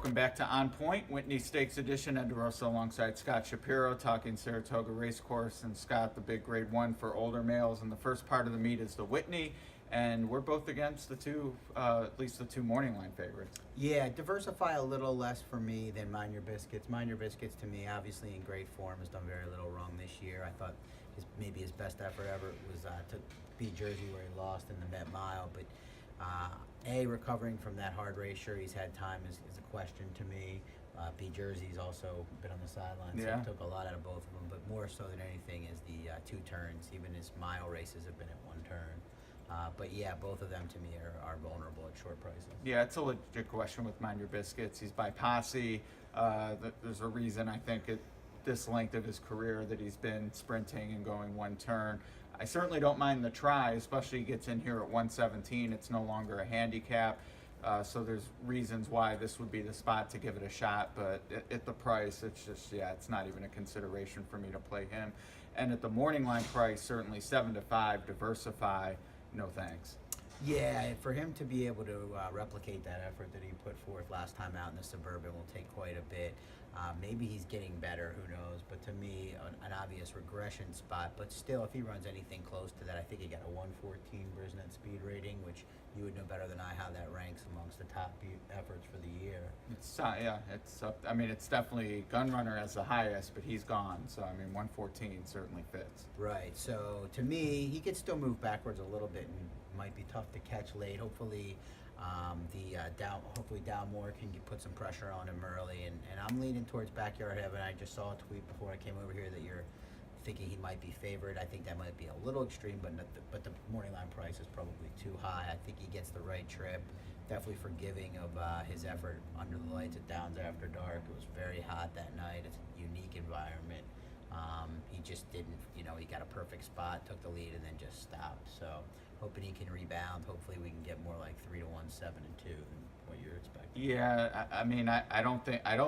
Welcome back to On Point, Whitney Stakes edition. Ed DeRosa alongside Scott Shapiro talking Saratoga Race Course. And Scott, the big grade 1 for older males. And the first part of the meet is the Whitney. And we're both against the two, at least the two morning line favorites. Yeah, Diversify a little less for me than Mind Your Biscuits. Mind Your Biscuits, to me, obviously in great form, has done very little wrong this year. I thought maybe his best effort ever was to beat Jersey, where he lost in the Met Mile. But recovering from that hard race, sure, he's had time is a question to me. Beat Jersey's also been on the sidelines, so it took a lot out of both of them. But more so than anything is the two turns. Even his mile races have been at one turn. But yeah, both of them to me are vulnerable at short prices. Yeah, it's a legit question with Mind Your Biscuits. He's by posse. There's a reason, I think, at this length of his career that he's been sprinting and going one turn. I certainly don't mind the try, especially he gets in here at 117. It's no longer a handicap. So there's reasons why this would be the spot to give it a shot. But at the price, it's just, it's not even a consideration for me to play him. And at the morning line price, certainly 7 to 5, Diversify. No thanks. Yeah, for him to be able to replicate that effort that he put forth last time out in the Suburban will take quite a bit. Maybe he's getting better, who knows? But to me, an obvious regression spot. But still, if he runs anything close to that, I think he got a 114 Brisnet speed rating, which you would know better than I how that ranks amongst the top efforts for the year. It's it's up. I mean, it's definitely Gunrunner as the highest, but he's gone. So I mean, 114 certainly fits. Right. So to me, he could still move backwards a little bit and might be tough to catch late. Hopefully, Dalmore can put some pressure on him early. And I'm leaning towards Backyard Heaven. I just saw a tweet before I came over here that you're thinking he might be favored. I think that might be a little extreme, but the morning line price is probably too high. I think he gets the right trip. Definitely forgiving of his effort under the lights at Downs After Dark. It was very hot that night. It's a unique environment. He just didn't, he got a perfect spot, took the lead, and then just stopped. So hoping he can rebound. Hopefully we can get more like 3 to 1, 7 and 2 than what you're expecting. Yeah, I mean, I don't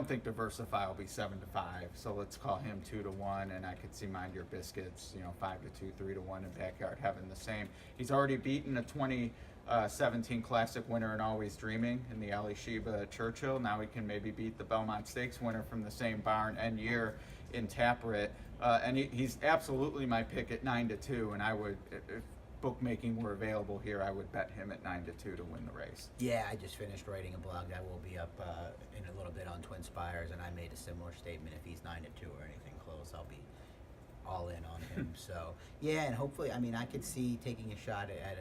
think Diversify will be 7 to 5. So let's call him 2 to 1, and I could see Mind Your Biscuits, 5 to 2, 3 to 1, and Backyard Heaven the same. He's already beaten a 2017 Classic winner in Always Dreaming in the Alysheba Churchill. Now he can maybe beat the Belmont Stakes winner from the same barn and year in Taprit. And he's absolutely my pick at 9 to 2, and I would, if bookmaking were available here, I would bet him at 9 to 2 to win the race. Yeah, I just finished writing a blog that will be up in a little bit on Twinspires, and I made a similar statement. If he's 9 to 2 or anything close, I'll be all in on him. So yeah, and hopefully, I mean, I could see taking a shot at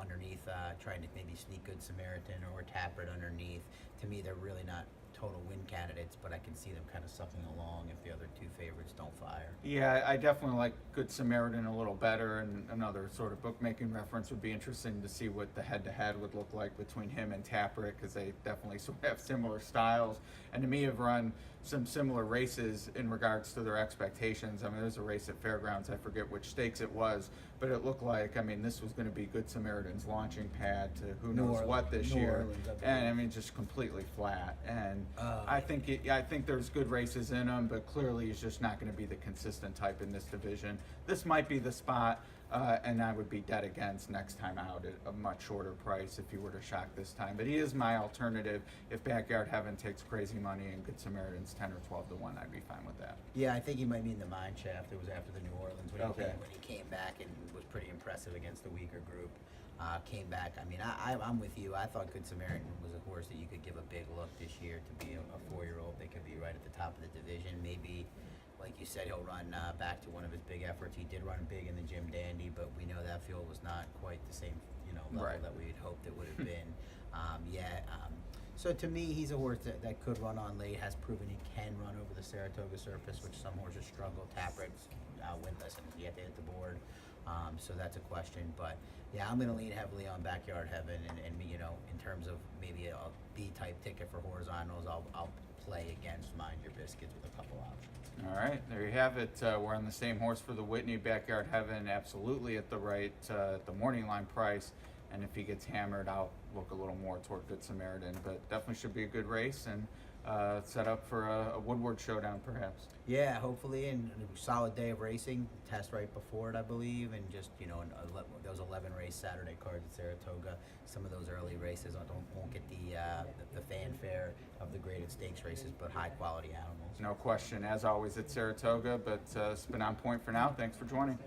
underneath, trying to maybe sneak Good Samaritan or Taprit underneath. To me, they're really not total win candidates, but I can see them kind of sucking along if the other two favorites don't fire. Yeah, I definitely like Good Samaritan a little better, and another sort of bookmaking reference would be interesting to see what the head-to-head would look like between him and Taprit, because they definitely sort of have similar styles, and to me have run some similar races in regards to their expectations. I mean, there's a race at Fairgrounds, I forget which stakes it was, but it looked like, I mean, this was going to be Good Samaritan's launching pad to who knows what this year, and I mean, just completely flat. And I think there's good races in him, but clearly he's just not going to be the consistent type in this division. This might be the spot, and I would be dead against next time out at a much shorter price if he were to shock this time. But he is my alternative. If Backyard Heaven takes crazy money and Good Samaritan's 10 or 12 to 1, I'd be fine with that. Yeah, I think he might be in the mine shaft. It was after the New Orleans when he came back and was pretty impressive against the weaker group. Came back. I mean, I'm with you. I thought Good Samaritan was a horse that you could give a big look this year to be a 4-year-old. They could be right at the top of the division. Maybe, like you said, he'll run back to one of his big efforts. He did run big in the Jim Dandy, but we know that field was not quite the same, level that we had hoped it would have been. So to me, he's a horse that could run on late. Has proven he can run over the Saratoga surface, which some horses struggle. Taprit's winless, and you have to hit the board. So that's a question, but yeah, I'm going to lean heavily on Backyard Heaven, and in terms of maybe a B-type ticket for horizontals, I'll play against Mind Your Biscuits with a couple options. All right, there you have it. We're on the same horse for the Whitney. Backyard Heaven absolutely at the right, the morning line price, and if he gets hammered, I'll look a little more toward Good Samaritan, but definitely should be a good race, and set up for a Woodward showdown, perhaps. Yeah, hopefully, and a solid day of racing. Test right before it, I believe, and just those 11 race Saturday cards at Saratoga. Some of those early races won't get the fanfare of the graded stakes races, but high quality animals. No question, as always at Saratoga. But it's been on point for now. Thanks for joining.